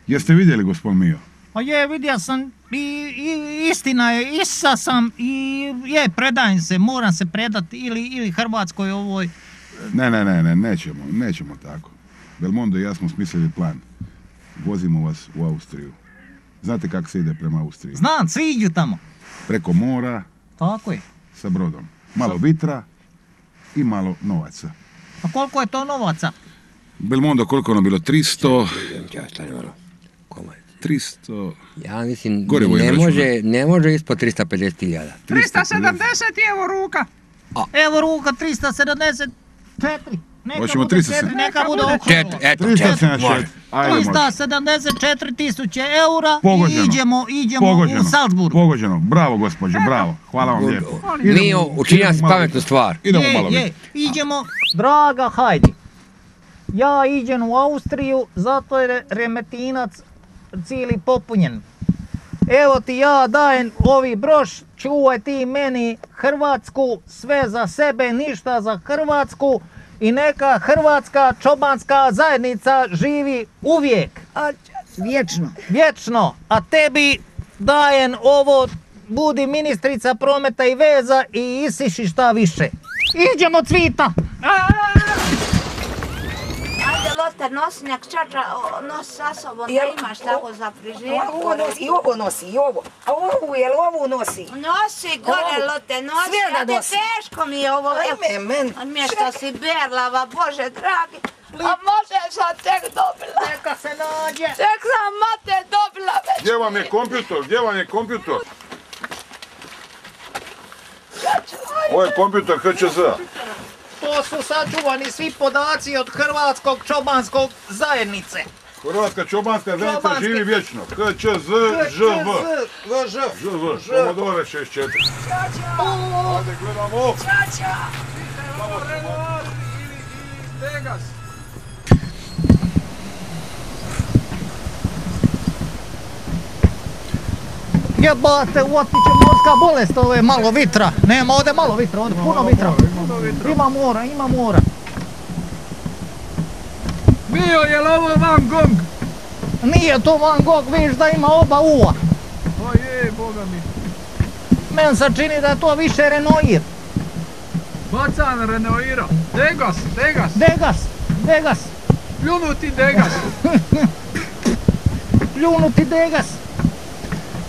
Jeste vidjeli, gospodin Mio? A je, vidio sam istina je, isa sam i predajem se, moram se predati ili Hrvatskoj ovoj. Ne, nećemo tako. Belmondo i ja smo smislili plan. Vozimo vas u Austriju. Znate kako se ide prema Austriji? Znam, svi iđu tamo. Preko mora. Tako je. Sa brodom. Malo vitra i malo novaca. A koliko je to novaca? Belmondo, koliko ono bilo? 300... 300... Ja mislim, ne može ispod 350.000. 370 ruka. Evo ruka, 374. Hoćemo 370. Neka bude oko. 374. 374.000 eura i idemo u Salzburg. Pogođeno. Bravo, gospođo, bravo. Hvala vam lijepo. Mi učinjamo pametnu stvar. Idemo malo vidjeti. Idemo. Draga Hajdi, ja idem u Austriju, zato je Remetinac cijeli popunjen. Evo ti ja dajem ovi broš, čuvaj ti meni Hrvatsku, sve za sebe, ništa za Hrvatsku i neka Hrvatska čobanska zajednica živi uvijek. Vječno. A tebi dajem ovo, budi ministrica prometa i veza i isiši šta više. Idemo, Cvita! Ajde, Lotte, nosinjak čača, nosi sa sobom, da imaš tako za frižerku. I ovo nosi, i ovo. A ovu, jel ovu nosi? Nosi gore, Lotte, nosi. Ajde, teško mi je ovo. Ajme, men. Mjesto si berlava, Bože dragi. A može sam tek dobila. Neka se nađe. Tek sam mate dobila već. Gdje vam je kompjutor? Ovo je kompjutor HČZ. To su sačuvani svi podaci od Hrvatskog čobanskog zajednice. Hrvatska čobanska zajednica živi vječno. HČZ, ŽV. ŽV. Pomodore 64. Ajde, gledamo. Renault ili Degas. Jebate, otiće morska bolest, ovo je malo vitra. Nema, ovdje malo vitra, ovdje puno vitra. Ima mora. Mio, je li ovo Van Gogh? Nije to Van Gogh, vidiš da ima oba ua. O je, boga mi. Meni se čini da je to više Renoir. Bacan Renoira. Degas. Pljunuti Degas.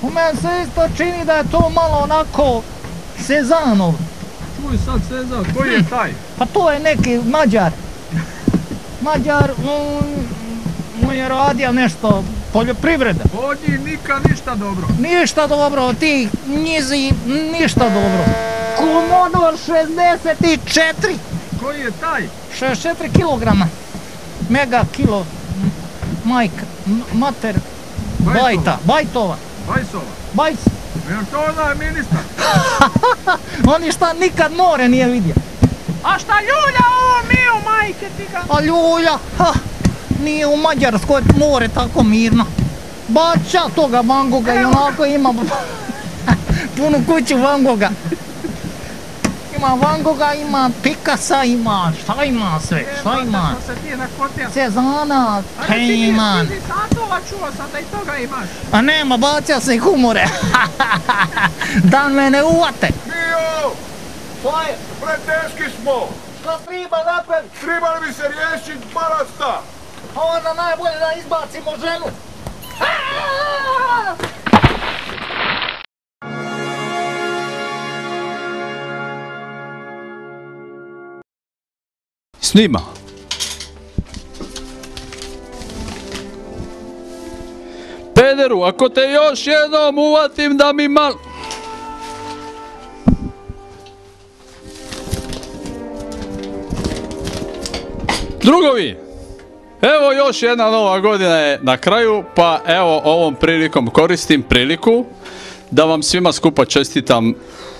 U meni se isto čini da je to malo onako Sezanov. Čuj sad Sezan, koji je taj? Pa to je neki Mađar. On je radio nešto, poljoprivreda. Od njih ništa dobro. Ništa dobro, ti njizi ništa dobro. Commodore 64. Koji je taj? 64 kilograma. Mega kilo. Mater. Bajtova. Bajs. Jel to onaj ministar? On ništa nikad more nije vidio. A šta ljulja ovo Mio, majke ti ga? A ljulja, nije u Mađarskoj more tako mirno. Bača toga Van Gogha i onako ima punu kuću Van Gogha. Ima Van Gogha, ima Picassa, ima šta ima sve, Cezana, Heyman. Ti satova čuo sam da i toga imaš. A nema, bacio se i humore. Da mene uvate. Mio! Što je? Preteški smo! Što treba napraviti? Trebali bi se riješiti balasta! A onda najbolje da izbacimo ženu. Snima. Pederu, ako te još jednom uvatim da mi malo... Drugovi, evo još jedna nova godina je na kraju, pa evo ovom prilikom koristim priliku da vam svima skupa čestitam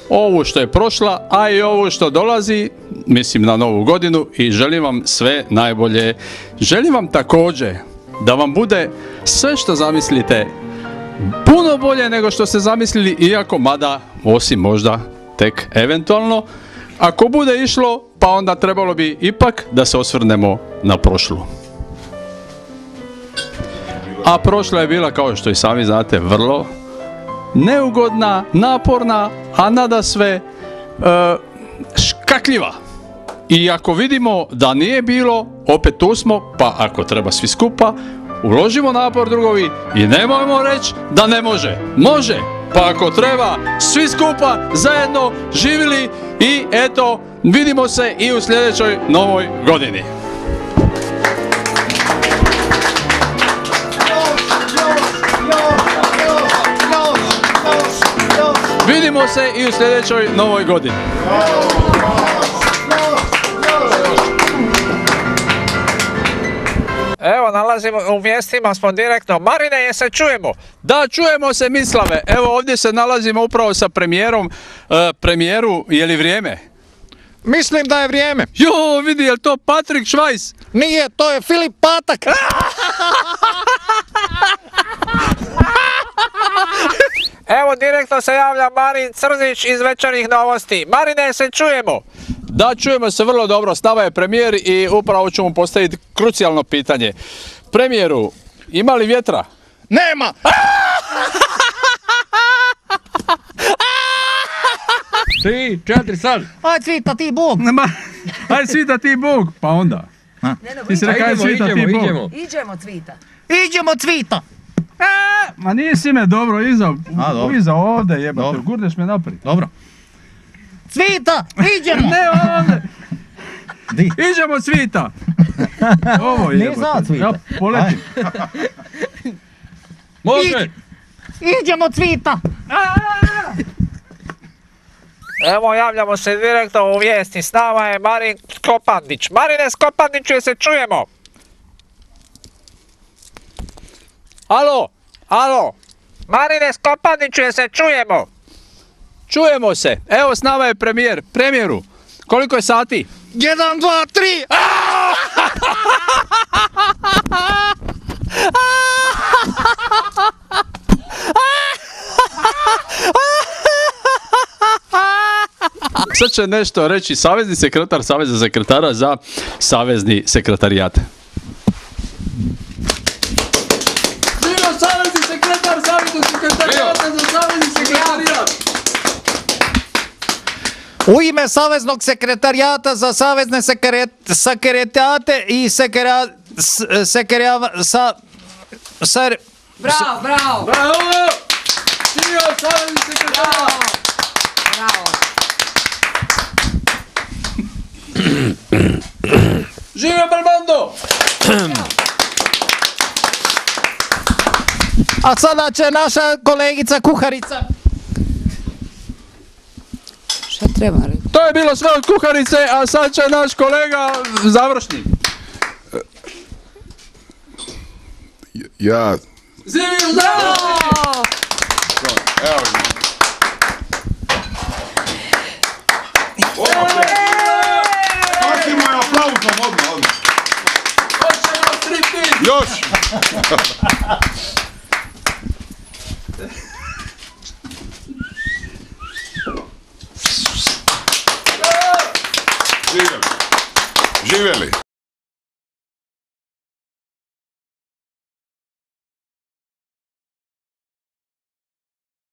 ovu što je prošla, a i ovu što dolazi, mislim na novu godinu, i želim vam sve najbolje. Želim vam također da vam bude sve što zamislite puno bolje nego što ste zamislili, iako mada, osim možda tek eventualno, ako bude išlo, pa onda trebalo bi ipak da se osvrnemo na prošlu. a prošla je bila, kao što i sami znate, vrlo neugodna, naporna, a nadasve škakljiva. I ako vidimo da nije bilo, opet tu smo, pa ako treba svi skupa, uložimo napor, drugovi, i nemojmo reći da ne može. Može, pa ako treba, svi skupa zajedno živjeli i eto, vidimo se i u sljedećoj novoj godini. Vidimo se i u sljedećoj novoj godini. Evo, nalazimo u mjestima smo direktno. Marine, je se čujemo? Da, čujemo se, Mislave. Evo, ovdje se nalazimo upravo sa premijerom. Premijeru, je li vrijeme? Mislim da je vrijeme. Jo, vidi, je li to Patrik Švajs? Nije, to je Filip Patak. Evo, direktno se javlja Marin Crzić iz Večernjih novosti. Marine, se čujemo? Da, čujemo se vrlo dobro. S nama je premijer i upravo ću mu postaviti krucijalno pitanje. Premijeru, ima li vjetra? Nema! 3, 4, sad! Aj, Cvita, ti Bog! Aj, Cvita, ti Bog! Pa onda. Ti si rekao, Cvita, ti Bog. Idemo, Cvita. Idemo, Cvita! Ma nisi me dobro iza ovdje, jebate, gurneš me naprijed. Dobro. Cvita, idemo! Ne, ovdje! Iđemo, Cvita! Ovo je jebate. Nisam Cvita. Ja poletim. Može! Idemo, Cvita! Evo, javljamo se direktno u vijesti. S nama je Marin Skopandić. Marine Skopandiću, je se čujemo? Alo! Alo! Marine Skopandiću, je se čujemo? Čujemo se. Evo, s nama je premijer. Premijeru, koliko je sati? 1, 2, 3! Sad će nešto reći savezni sekretar Saveza sekretara za Savezni sekretarijat. Živio savezni sekretar Saveznog sekretarijata za Savezni sekretarijat! U ime Saveznog sekretarijata za Savezne sekretarijate i Bravo, bravo. Bravo! Živio savezni sekretarijat! Bravo. Živio Belmondo! A sada će naša kolegica kuharica. Šta treba reći? To je bilo sve od kuharice, a sad će naš kolega završni. Ja... Živio zdravo! Evo. Spasimo je aplauzom odmah. Hoćemo striptiz! Još! Živjeli. Živjeli.